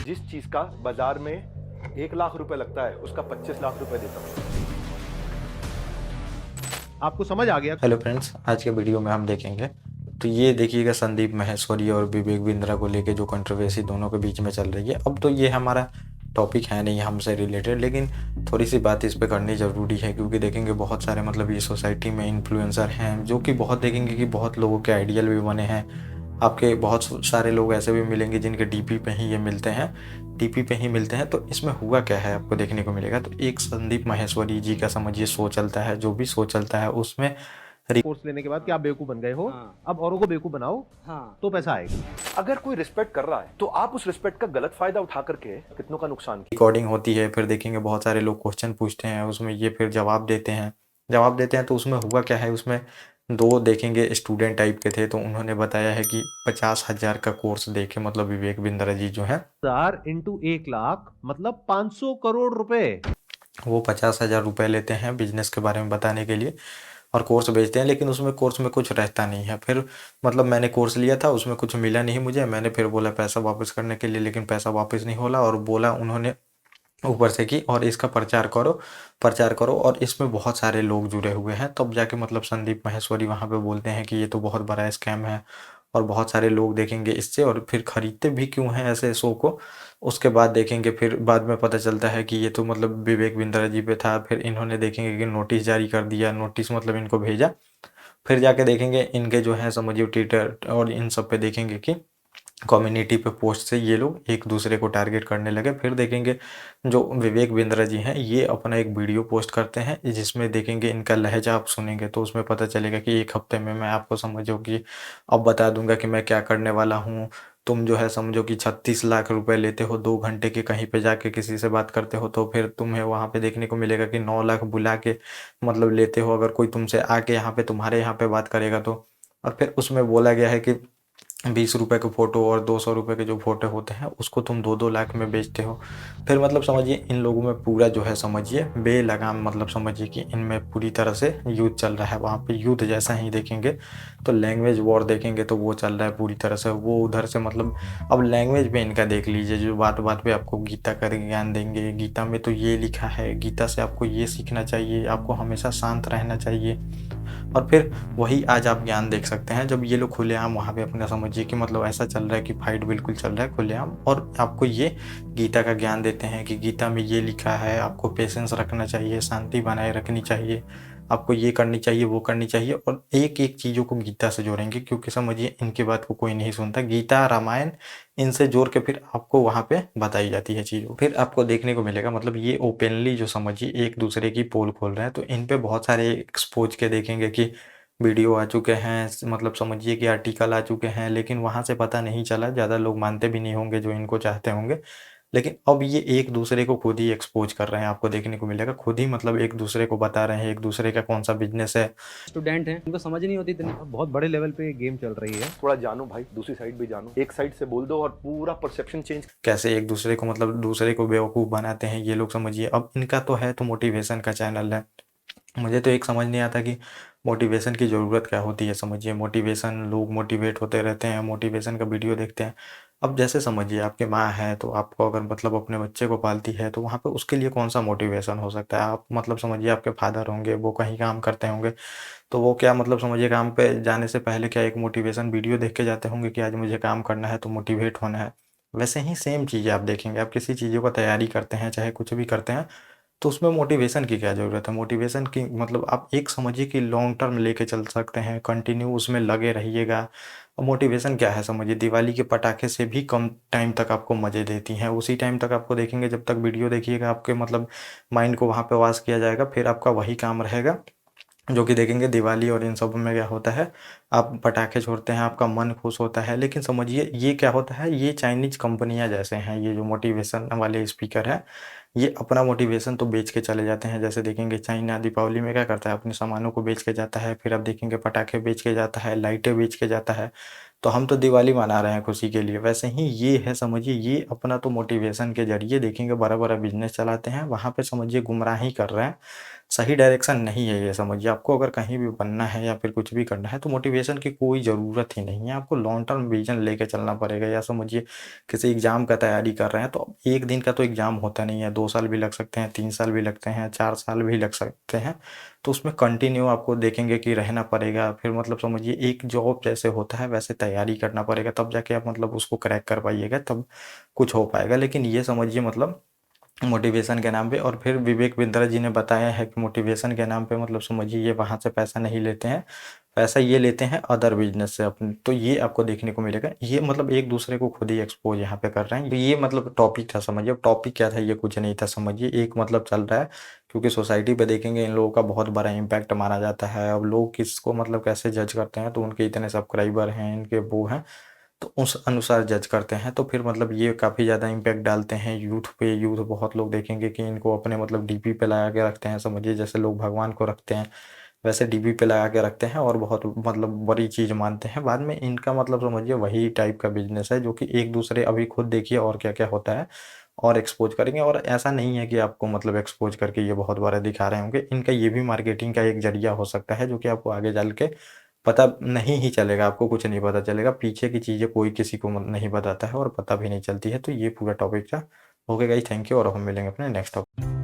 जिस चीज का बाजार में 1 लाख रुपए लगता है उसका 25 लाख रुपए देता हूँ। आपको समझ आ गया? हेलो फ्रेंड्स, आज के वीडियो में हम देखेंगे तो ये देखिएगा संदीप माहेश्वरी और विवेक बिंद्रा को लेके जो कंट्रोवर्सी दोनों के बीच में चल रही है। अब तो ये हमारा टॉपिक है नहीं हमसे रिलेटेड, लेकिन थोड़ी सी बात इस पे करनी ज़रूरी है क्योंकि देखेंगे बहुत सारे मतलब ये सोसाइटी में इन्फ्लुएंसर हैं जो कि बहुत देखेंगे कि बहुत लोगों के आइडियल भी बने हैं। आपके बहुत सारे लोग ऐसे भी मिलेंगे जिनके डीपी पे ही ये मिलते हैं, डीपी पे ही मिलते हैं। तो इसमें हुआ क्या है आपको देखने को मिलेगा। तो एक संदीप माहेश्वरी जी का समझिए शो चलता है, जो भी शो चलता है उसमें कोर्स लेने के बाद कि आप बेवकूफ बन गए हो, अब औरों को बेवकूफ बनाओ, तो पैसा आएगा। अगर कोई रिस्पेक्ट कर रहा है तो आप उस रिस्पेक्ट का गलत फायदा उठा करके कितनों का नुकसान किया। रिकॉर्डिंग होती है, फिर देखेंगे बहुत सारे लोग क्वेश्चन पूछते हैं, उसमें ये फिर जवाब देते हैं। तो उसमें हुआ क्या है, उसमें दो देखेंगे स्टूडेंट टाइप के थे, तो उन्होंने बताया है कि 50,000 का कोर्स देके मतलब विवेक बिंद्रा जी जो है 1000 इंटू 1 लाख मतलब 500 करोड़ रुपए। वो 50,000 रुपये लेते हैं बिजनेस के बारे में बताने के लिए और कोर्स बेचते हैं। लेकिन उसमें कोर्स में कुछ रहता नहीं है। फिर मतलब मैंने कोर्स लिया था, उसमें कुछ मिला नहीं मुझे। मैंने फिर बोला पैसा वापस करने के लिए, लेकिन पैसा वापस नहीं होला और बोला उन्होंने ऊपर से कि और इसका प्रचार करो और इसमें बहुत सारे लोग जुड़े हुए हैं। तब जाके मतलब संदीप माहेश्वरी वहाँ पे बोलते हैं कि ये तो बहुत बड़ा स्कैम है और बहुत सारे लोग देखेंगे इससे और फिर खरीदते भी क्यों हैं ऐसे शो को। उसके बाद देखेंगे फिर बाद में पता चलता है कि ये तो मतलब विवेक बिंद्रा जी पे था। फिर इन्होंने देखेंगे कि नोटिस जारी कर दिया, नोटिस मतलब इनको भेजा। फिर जाके देखेंगे इनके जो है समझिए ट्विटर और इन सब पे देखेंगे कि कम्युनिटी पे पोस्ट से ये लोग एक दूसरे को टारगेट करने लगे। फिर देखेंगे जो विवेक बिंद्रा जी हैं ये अपना एक वीडियो पोस्ट करते हैं जिसमें देखेंगे इनका लहजा आप सुनेंगे तो उसमें पता चलेगा कि एक हफ्ते में मैं आपको समझो कि अब बता दूंगा कि मैं क्या करने वाला हूँ। तुम जो है समझो कि 36 लाख रुपए लेते हो 2 घंटे के, कहीं पे जाके किसी से बात करते हो तो फिर तुम्हें वहाँ पे देखने को मिलेगा कि 9 लाख बुला के मतलब लेते हो अगर कोई तुमसे आके यहाँ पे तुम्हारे यहाँ पे बात करेगा तो। और फिर उसमें बोला गया है कि 20 रुपए के फ़ोटो और 200 रुपए के जो फ़ोटो होते हैं उसको तुम 2-2 लाख में बेचते हो। फिर मतलब समझिए इन लोगों में पूरा जो है समझिए बेलगाम मतलब समझिए कि इनमें पूरी तरह से युद्ध चल रहा है। वहाँ पे युद्ध जैसा ही देखेंगे तो लैंग्वेज वॉर देखेंगे तो वो चल रहा है पूरी तरह से। वो उधर से मतलब अब लैंग्वेज पे इनका देख लीजिए, जो बात बात पे आपको गीता का ज्ञान देंगे। गीता में तो ये लिखा है, गीता से आपको ये सीखना चाहिए, आपको हमेशा शांत रहना चाहिए। और फिर वही आज आप ज्ञान देख सकते हैं जब ये लोग खुलेआम वहाँ पे अपना समझिए कि मतलब ऐसा चल रहा है कि फाइट बिल्कुल चल रहा है खुलेआम और आपको ये गीता का ज्ञान देते हैं कि गीता में ये लिखा है, आपको पेशेंस रखना चाहिए, शांति बनाए रखनी चाहिए, आपको ये करनी चाहिए वो करनी चाहिए। और एक एक चीज़ों को गीता से जोड़ेंगे क्योंकि समझिए इनकी बात को कोई नहीं सुनता। गीता रामायण इनसे जोड़ के फिर आपको वहाँ पे बताई जाती है चीज़ों। फिर आपको देखने को मिलेगा मतलब ये ओपनली जो समझिए एक दूसरे की पोल खोल रहे हैं। तो इन पे बहुत सारे एक्सपोज के देखेंगे कि वीडियो आ चुके हैं, मतलब समझिए कि आर्टिकल आ चुके हैं, लेकिन वहाँ से पता नहीं चला। ज़्यादा लोग मानते भी नहीं होंगे जो इनको चाहते होंगे। लेकिन अब ये एक दूसरे को खुद ही एक्सपोज कर रहे हैं, आपको देखने को मिलेगा। खुद ही मतलब एक दूसरे को बता रहे हैं एक दूसरे का कौन सा बिजनेस है। स्टूडेंट हैं, उनको समझ नहीं होती इतनी। बहुत बड़े लेवल पे गेम चल रही है। थोड़ा जानो भाई, दूसरी साइड भी जानो। एक साइड से बोल दो और पूरा परसेप्शन चेंज। कैसे एक दूसरे को मतलब दूसरे को बेवकूफ़ बनाते हैं ये लोग समझिए। अब इनका तो है तो मोटिवेशन का चैनल है। मुझे तो एक समझ नहीं आता कि मोटिवेशन की ज़रूरत क्या होती है समझिए। मोटिवेशन लोग मोटिवेट होते रहते हैं, मोटिवेशन का वीडियो देखते हैं। अब जैसे समझिए आपकी माँ है तो आपको अगर मतलब अपने बच्चे को पालती है तो वहाँ पे उसके लिए कौन सा मोटिवेशन हो सकता है। आप मतलब समझिए आपके फादर होंगे, वो कहीं काम करते होंगे तो वो क्या मतलब समझिए काम पे जाने से पहले क्या एक मोटिवेशन वीडियो देख के जाते होंगे कि आज मुझे काम करना है तो मोटिवेट होना है। वैसे ही सेम चीज़ आप देखेंगे, आप किसी चीज़ों का तैयारी करते हैं चाहे कुछ भी करते हैं तो उसमें मोटिवेशन की क्या ज़रूरत है। मोटिवेशन की मतलब आप एक समझिए कि लॉन्ग टर्म लेके चल सकते हैं, कंटिन्यू उसमें लगे रहिएगा। और मोटिवेशन क्या है समझिए, दिवाली के पटाखे से भी कम टाइम तक आपको मज़े देती हैं। उसी टाइम तक आपको देखेंगे जब तक वीडियो देखिएगा आपके मतलब माइंड को वहाँ पे वॉश किया जाएगा, फिर आपका वही काम रहेगा जो कि देखेंगे दिवाली और इन सब में क्या होता है, आप पटाखे छोड़ते हैं, आपका मन खुश होता है। लेकिन समझिए ये क्या होता है, ये चाइनीज़ कंपनियाँ जैसे हैं, ये जो मोटिवेशन वाले स्पीकर हैं, ये अपना मोटिवेशन तो बेच के चले जाते हैं। जैसे देखेंगे चाइना दीपावली में क्या करता है, अपने सामानों को बेच के जाता है। फिर आप देखेंगे पटाखे बेच के जाता है, लाइटें बेच के जाता है। तो हम तो दिवाली मना रहे हैं खुशी के लिए। वैसे ही ये है समझिए, ये अपना तो मोटिवेशन के ज़रिए देखेंगे बड़ा-बड़ा बिज़नेस चलाते हैं, वहाँ पे समझिए गुमराही कर रहे हैं। सही डायरेक्शन नहीं है ये समझिए। आपको अगर कहीं भी बनना है या फिर कुछ भी करना है तो मोटिवेशन की कोई ज़रूरत ही नहीं है। आपको लॉन्ग टर्म विज़न लेके चलना पड़ेगा। या समझिए किसी एग्ज़ाम का तैयारी कर रहे हैं तो अब 1 दिन का तो एग्ज़ाम होता नहीं है, 2 साल भी लग सकते हैं, 3 साल भी लगते हैं, 4 साल भी लग सकते हैं। तो उसमें कंटिन्यू आपको देखेंगे कि रहना पड़ेगा। फिर मतलब समझिए एक जॉब जैसे होता है वैसे तैयारी करना पड़ेगा, तब जाके आप मतलब उसको क्रैक कर पाइएगा, तब कुछ हो पाएगा। लेकिन ये समझिए मतलब मोटिवेशन के नाम पे, और फिर विवेक बिंद्रा जी ने बताया है कि मोटिवेशन के नाम पे मतलब समझिए ये वहाँ से पैसा नहीं लेते हैं, पैसा ये लेते हैं अदर बिजनेस से अपने। तो ये आपको देखने को मिलेगा। ये मतलब एक दूसरे को खुद ही एक्सपोज यहाँ पे कर रहे हैं। तो ये मतलब टॉपिक था समझिए। अब टॉपिक क्या था ये कुछ नहीं था समझिए, एक मतलब चल रहा है क्योंकि सोसाइटी पे देखेंगे इन लोगों का बहुत बड़ा इम्पैक्ट माना जाता है। अब लोग किसको मतलब कैसे जज करते हैं, तो उनके इतने सब्सक्राइबर हैं, इनके वो हैं, तो उस अनुसार जज करते हैं। तो फिर मतलब ये काफ़ी ज़्यादा इम्पैक्ट डालते हैं यूथ पे। यूथ बहुत लोग देखेंगे कि इनको अपने मतलब डीपी पे लगा के रखते हैं समझिए। जैसे लोग भगवान को रखते हैं वैसे डीपी पे लगा के रखते हैं और बहुत मतलब बड़ी चीज़ मानते हैं। बाद में इनका मतलब समझिए वही टाइप का बिजनेस है जो कि एक दूसरे, अभी खुद देखिए और क्या क्या होता है, और एक्सपोज करेंगे। और ऐसा नहीं है कि आपको मतलब एक्सपोज करके ये बहुत बड़ा दिखा रहे होंगे। इनका ये भी मार्केटिंग का एक जरिया हो सकता है जो कि आपको आगे चल के पता नहीं ही चलेगा। आपको कुछ नहीं पता चलेगा, पीछे की चीज़ें कोई किसी को नहीं बताता है और पता भी नहीं चलती है। तो ये पूरा टॉपिक था। ओके गाइस, थैंक यू, और हम मिलेंगे अपने नेक्स्ट टॉपिक।